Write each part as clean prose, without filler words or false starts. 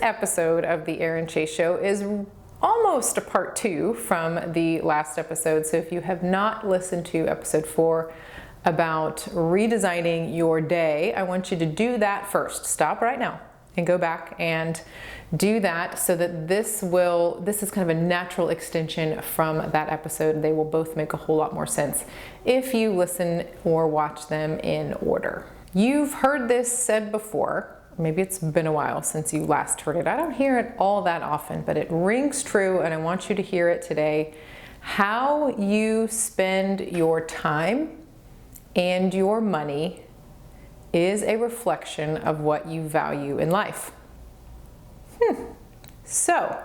episode of the Erin Chase Show is almost a part 2 from the last episode. So if you have not listened to episode 4 about redesigning your day, I want you to do that first. Stop right now and go back and do that so that this is kind of a natural extension from that episode. They will both make a whole lot more sense if you listen or watch them in order. You've heard this said before. Maybe it's been a while since you last heard it. I don't hear it all that often, but it rings true, and I want you to hear it today. How you spend your time and your money is a reflection of what you value in life. So,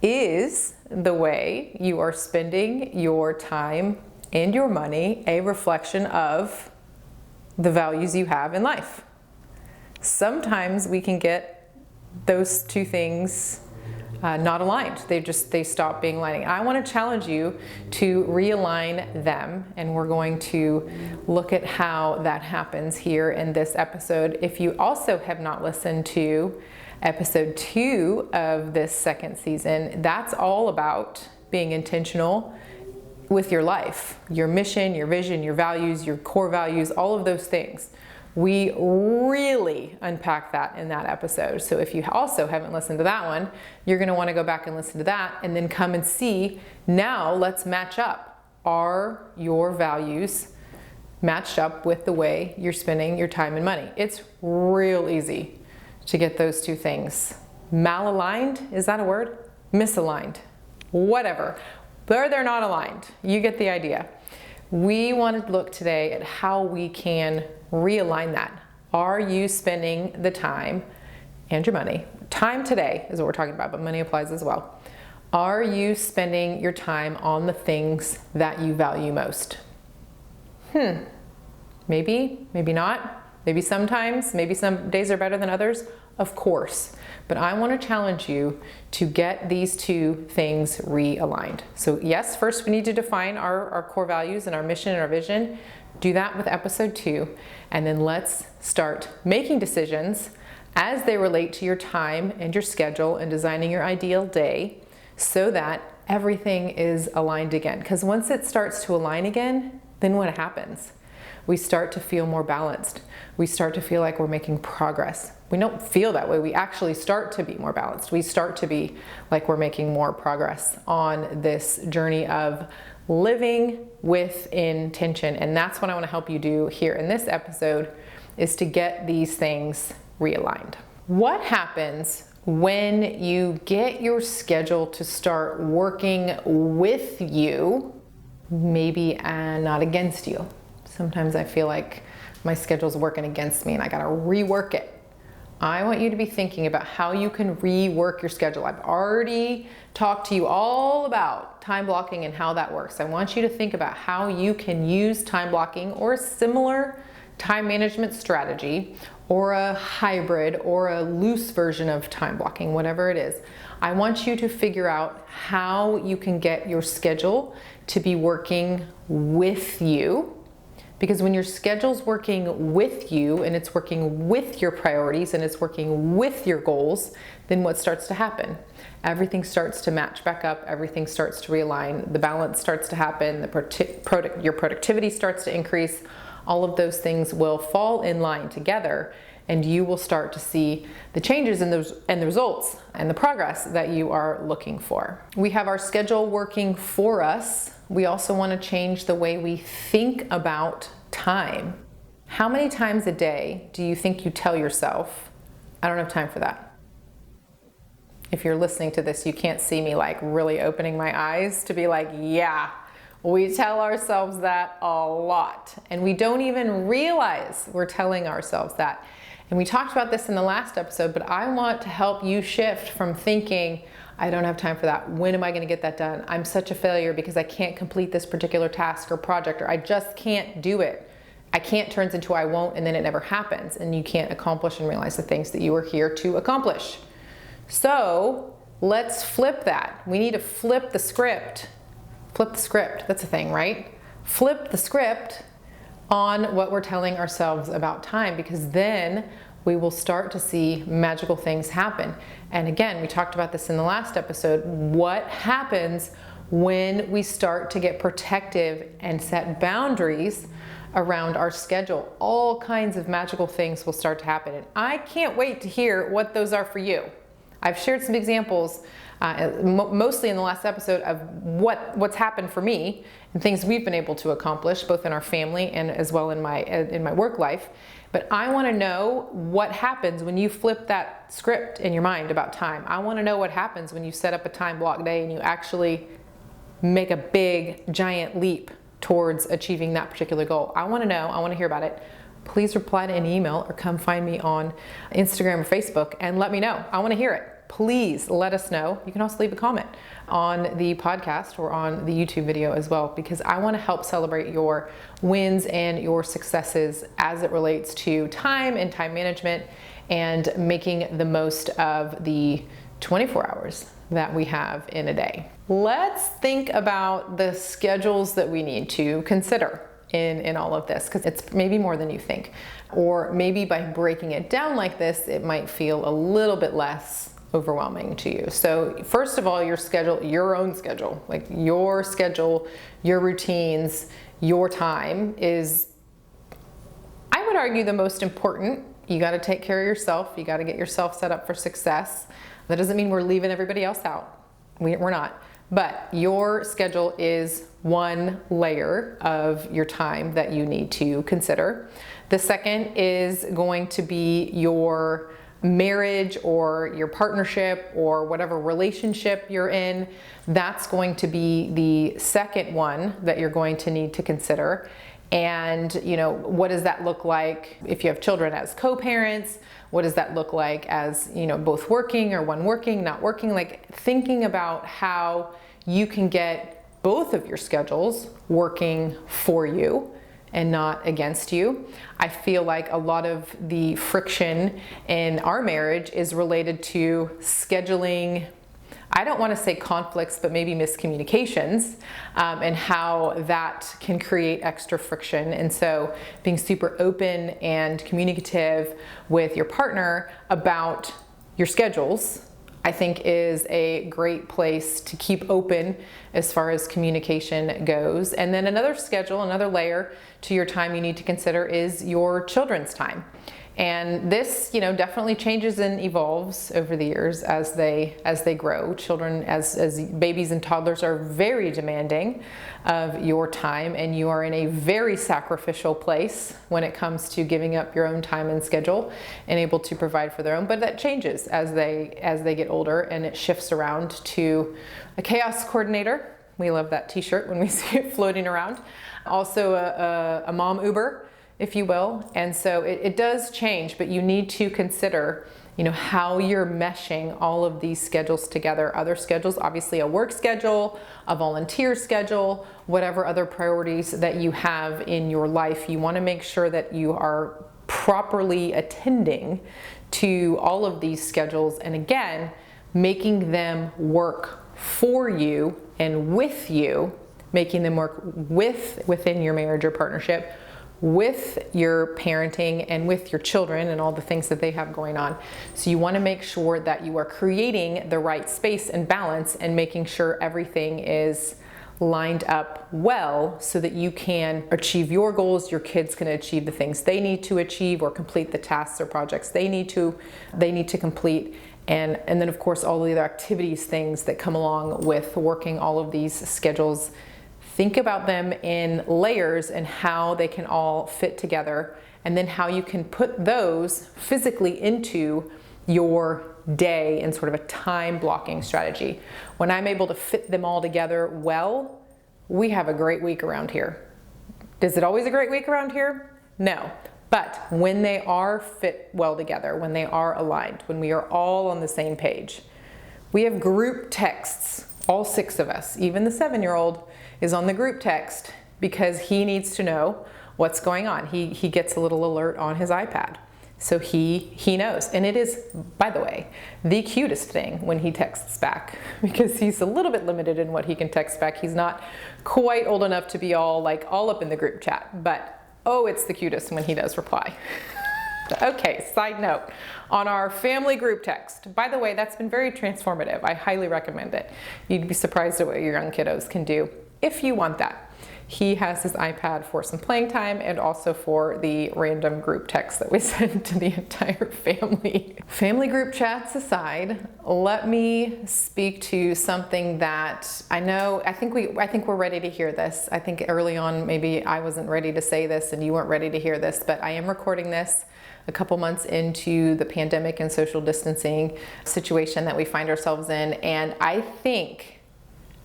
is the way you are spending your time and your money a reflection of the values you have in life? Sometimes we can get those two things not aligned. They stop being aligning. I want to challenge you to realign them, and we're going to look at how that happens here in this episode. If you also have not listened to episode 2 of this second season, that's all about being intentional with your life, your mission, your vision, your values, your core values, all of those things. We really unpack that in that episode. So if you also haven't listened to that one, you're going to want to go back and listen to that and then come and see, now let's match up. Are your values matched up with the way you're spending your time and money? It's real easy to get those two things malaligned. Is that a word? Misaligned. Whatever. They're not aligned. You get the idea. We want to look today at how we can realign that. Are you spending the time and your money? Time today is what we're talking about, but money applies as well. Are you spending your time on the things that you value most? Maybe, maybe not. Maybe sometimes, maybe some days are better than others, of course. But I want to challenge you to get these two things realigned. So yes, first we need to define our core values and our mission and our vision. Do that with episode 2. And then let's start making decisions as they relate to your time and your schedule and designing your ideal day so that everything is aligned again. Because once it starts to align again, then what happens? We start to feel more balanced. We start to feel like we're making progress. We don't feel that way. We actually start to be more balanced. We start to be like we're making more progress on this journey of living with intention. And that's what I want to help you do here in this episode, is to get these things realigned. What happens when you get your schedule to start working with you, maybe not against you? Sometimes I feel like my schedule's working against me and I gotta rework it. I want you to be thinking about how you can rework your schedule. I've already talked to you all about time blocking and how that works. I want you to think about how you can use time blocking or a similar time management strategy or a hybrid or a loose version of time blocking, whatever it is. I want you to figure out how you can get your schedule to be working with you. Because when your schedule's working with you and it's working with your priorities and it's working with your goals, then what starts to happen? Everything starts to match back up, everything starts to realign, the balance starts to happen, your productivity starts to increase. All of those things will fall in line together, and you will start to see the changes and the results and the progress that you are looking for. We have our schedule working for us. We also want to change the way we think about time. How many times a day do you think you tell yourself, I don't have time for that? If you're listening to this, you can't see me like really opening my eyes to be like, yeah, we tell ourselves that a lot. And we don't even realize we're telling ourselves that. And we talked about this in the last episode, but I want to help you shift from thinking, I don't have time for that. When am I going to get that done? I'm such a failure because I can't complete this particular task or project, or I just can't do it. I can't turns into I won't, and then it never happens, and you can't accomplish and realize the things that you are here to accomplish. So let's flip that. We need to flip the script. Flip the script. That's a thing, right? Flip the script on what we're telling ourselves about time, because then we will start to see magical things happen. And again, we talked about this in the last episode. What happens when we start to get protective and set boundaries around our schedule? All kinds of magical things will start to happen. And I can't wait to hear what those are for you. I've shared some examples, mostly in the last episode, of what's happened for me and things we've been able to accomplish, both in our family and as well in my work life. But I want to know what happens when you flip that script in your mind about time. I want to know what happens when you set up a time block day and you actually make a big, giant leap towards achieving that particular goal. I want to know. I want to hear about it. Please reply to an email or come find me on Instagram or Facebook and let me know. I want to hear it. Please let us know. You can also leave a comment on the podcast or on the YouTube video as well, because I want to help celebrate your wins and your successes as it relates to time and time management and making the most of the 24 hours that we have in a day. Let's think about the schedules that we need to consider in all of this, because it's maybe more than you think. Or maybe by breaking it down like this, it might feel a little bit less overwhelming to you. So first of all, your schedule, your own schedule, like your schedule, your routines, your time is, I would argue, the most important. You got to take care of yourself. You got to get yourself set up for success. That doesn't mean we're leaving everybody else out. We're not. But your schedule is one layer of your time that you need to consider. The second is going to be your marriage or your partnership or whatever relationship you're in. That's going to be the second one that you're going to need to consider. And, what does that look like if you have children as co-parents? What does that look like as, both working or one working, not working? Like thinking about how you can get both of your schedules working for you and not against you. I feel like a lot of the friction in our marriage is related to scheduling. I don't want to say conflicts, but maybe miscommunications, and how that can create extra friction. And so being super open and communicative with your partner about your schedules, I think, is a great place to keep open as far as communication goes. And then another schedule, another layer to your time you need to consider is your children's time. And this, definitely changes and evolves over the years as they grow. Children, as babies and toddlers, are very demanding of your time, and you are in a very sacrificial place when it comes to giving up your own time and schedule and able to provide for their own. But that changes as they get older, and it shifts around to a chaos coordinator. We love that t-shirt when we see it floating around. Also a mom Uber, if you will. And so it does change, but you need to consider, how you're meshing all of these schedules together. Other schedules, obviously a work schedule, a volunteer schedule, whatever other priorities that you have in your life. You want to make sure that you are properly attending to all of these schedules. And again, making them work for you and with you, making them work within your marriage or partnership, with your parenting and with your children and all the things that they have going on. So you want to make sure that you are creating the right space and balance and making sure everything is lined up well so that you can achieve your goals, your kids can achieve the things they need to achieve or complete the tasks or projects they need to complete. And then of course all the other activities, things that come along with working all of these schedules. Think about them in layers and how they can all fit together, and then how you can put those physically into your day in sort of a time blocking strategy. When I'm able to fit them all together well, we have a great week around here. Is it always a great week around here? No. But when they are fit well together, when they are aligned, when we are all on the same page, we have group texts, all 6 of us, even the 7-year-old is on the group text because he needs to know what's going on. He gets a little alert on his iPad. So he knows. And it is, by the way, the cutest thing when he texts back, because he's a little bit limited in what he can text back. He's not quite old enough to be all up in the group chat, but oh, it's the cutest when he does reply. Okay, side note, on our family group text, by the way, that's been very transformative. I highly recommend it. You'd be surprised at what your young kiddos can do if you want that. He has his iPad for some playing time and also for the random group text that we send to the entire family. Family group chats aside, let me speak to something that I think we're ready to hear this. I think early on maybe I wasn't ready to say this and you weren't ready to hear this, but I am recording this a couple months into the pandemic and social distancing situation that we find ourselves in, and I think,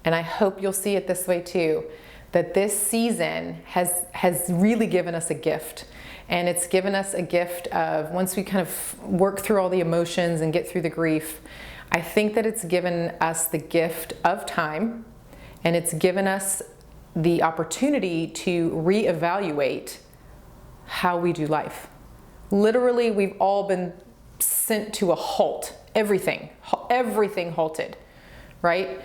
and I hope you'll see it this way too, that this season has really given us a gift. And it's given us a gift of, once we kind of work through all the emotions and get through the grief, I think that it's given us the gift of time, and it's given us the opportunity to reevaluate how we do life. Literally, we've all been sent to a halt. Everything halted, right?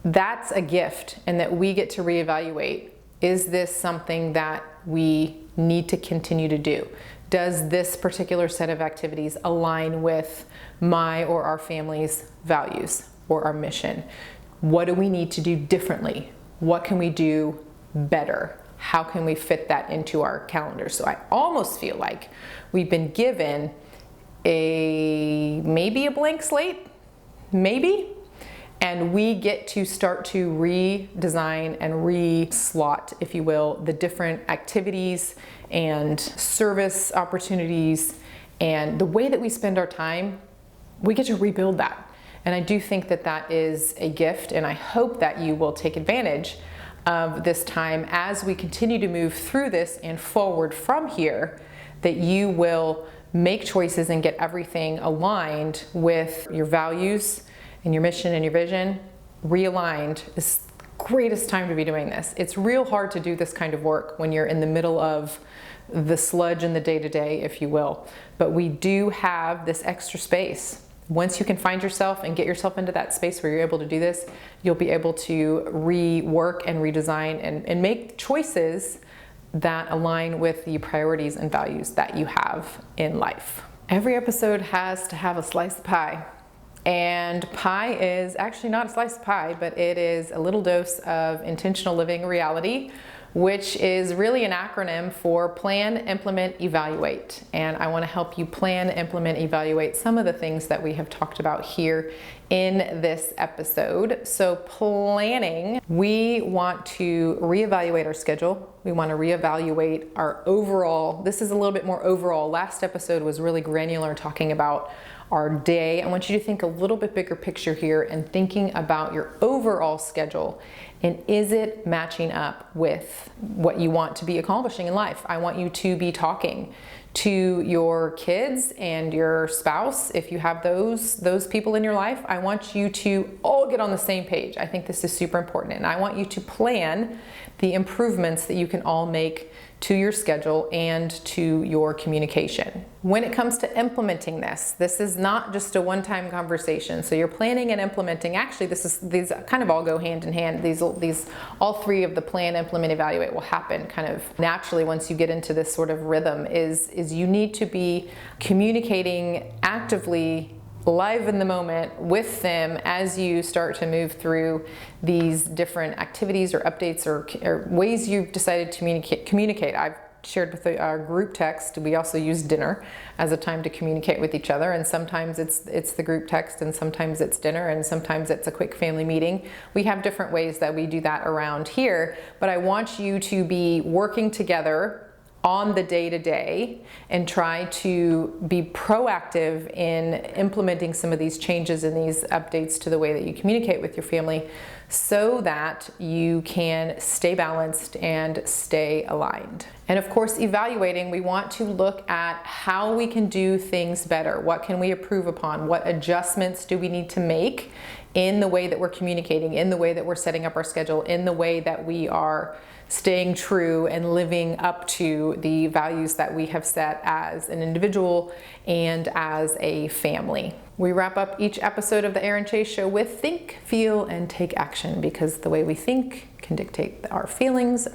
That's a gift, and that we get to reevaluate. Is this something that we need to continue to do? Does this particular set of activities align with my or our family's values or our mission? What do we need to do differently? What can we do better? How can we fit that into our calendar? So I almost feel like we've been given maybe a blank slate, maybe, and we get to start to redesign and re-slot, if you will, the different activities and service opportunities and the way that we spend our time. We get to rebuild that. And I do think that that is a gift, and I hope that you will take advantage of this time as we continue to move through this and forward from here, that you will make choices and get everything aligned with your values and your mission and your vision realigned. It's the greatest time to be doing this. It's real hard to do this kind of work when you're in the middle of the sludge and the day-to-day, if you will. But we do have this extra space. Once you can find yourself and get yourself into that space where you're able to do this, you'll be able to rework and redesign and make choices that align with the priorities and values that you have in life. Every episode has to have a slice of pie. And pie is actually not a slice of pie, but it is a little dose of intentional living reality, which is really an acronym for plan, implement, evaluate. And I want to help you plan, implement, evaluate some of the things that we have talked about here in this episode. So planning, we want to reevaluate our schedule. We want to reevaluate our overall, this is a little bit more overall. Last episode was really granular, talking about our day. I want you to think a little bit bigger picture here and thinking about your overall schedule, and is it matching up with what you want to be accomplishing in life? I want you to be talking to your kids and your spouse, if you have those people in your life. I want you to all get on the same page. I think this is super important, and I want you to plan the improvements that you can all make to your schedule and to your communication. When it comes to implementing this is not just a one-time conversation. So you're planning and implementing. Actually, these kind of all go hand in hand. These all three of the plan, implement, evaluate will happen kind of naturally once you get into this sort of rhythm. Is you need to be communicating actively, live in the moment with them as you start to move through these different activities or updates or ways you've decided to communicate. I've shared with our group text, we also use dinner as a time to communicate with each other, and sometimes it's the group text, and sometimes it's dinner, and sometimes it's a quick family meeting. We have different ways that we do that around here, but I want you to be working together on the day-to-day and try to be proactive in implementing some of these changes and these updates to the way that you communicate with your family, so that you can stay balanced and stay aligned. And of course, evaluating, we want to look at how we can do things better. What can we improve upon? What adjustments do we need to make in the way that we're communicating, in the way that we're setting up our schedule, in the way that we are staying true and living up to the values that we have set as an individual and as a family. We wrap up each episode of the Erin Chase Show with think, feel, and take action, because the way we think can dictate our feelings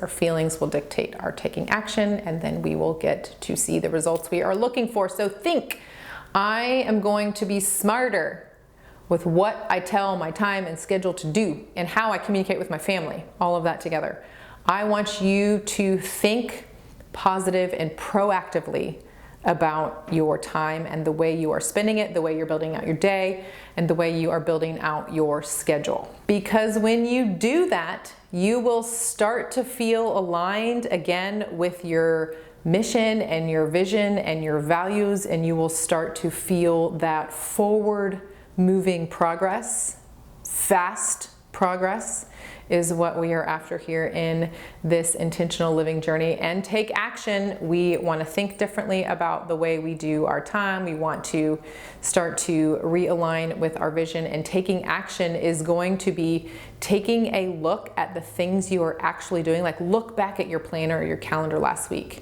will dictate our taking action, and then we will get to see the results we are looking for. So think, I am going to be smarter with what I tell my time and schedule to do and how I communicate with my family, all of that together. I want you to think positive and proactively about your time and the way you are spending it, the way you're building out your day, and the way you are building out your schedule. Because when you do that, you will start to feel aligned again with your mission and your vision and your values, and you will start to feel that forward moving progress. Fast progress is what we are after here in this intentional living journey. And take action. We want to think differently about the way we do our time. We want to start to realign with our vision, and taking action is going to be taking a look at the things you are actually doing. Like, look back at your planner or your calendar last week.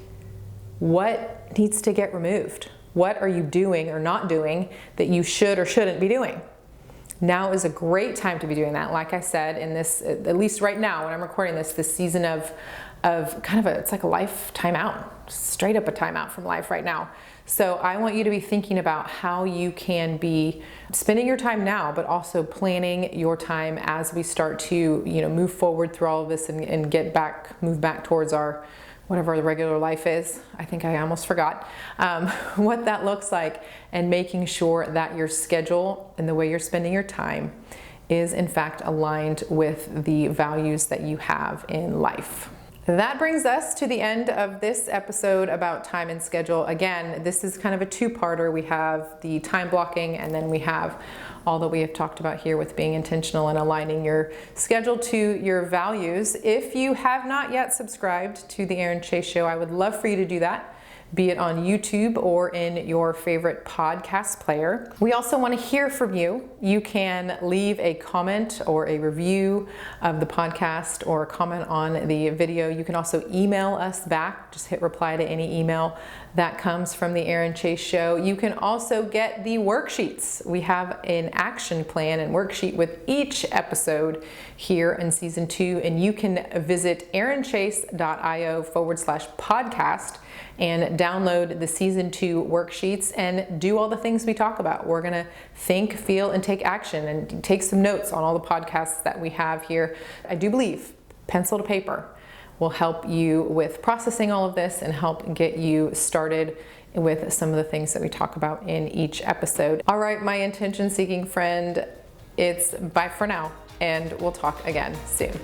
What needs to get removed? What are you doing or not doing that you should or shouldn't be doing? Now is a great time to be doing that. Like I said, in this, at least right now when I'm recording this season of kind of it's like a life timeout, straight up a timeout from life right now. So I want you to be thinking about how you can be spending your time now, but also planning your time as we start to, move forward through all of this and move back towards our whatever the regular life is. I think I almost forgot what that looks like, and making sure that your schedule and the way you're spending your time is in fact aligned with the values that you have in life. That brings us to the end of this episode about time and schedule. Again, this is kind of a two-parter. We have the time blocking, and then we have all that we have talked about here with being intentional and aligning your schedule to your values. If you have not yet subscribed to the Erin Chase Show, I would love for you to do that, be it on YouTube or in your favorite podcast player. We also want to hear from you. You can leave a comment or a review of the podcast or a comment on the video. You can also email us back. Just hit reply to any email that comes from the Erin Chase Show. You can also get the worksheets. We have an action plan and worksheet with each episode here in season 2, and you can visit erinchase.io/podcast and download the season 2 worksheets and do all the things we talk about. We're gonna think, feel, and take action, and take some notes on all the podcasts that we have here. I do believe pencil to paper will help you with processing all of this and help get you started with some of the things that we talk about in each episode. All right, my intention-seeking friend, it's bye for now, and we'll talk again soon.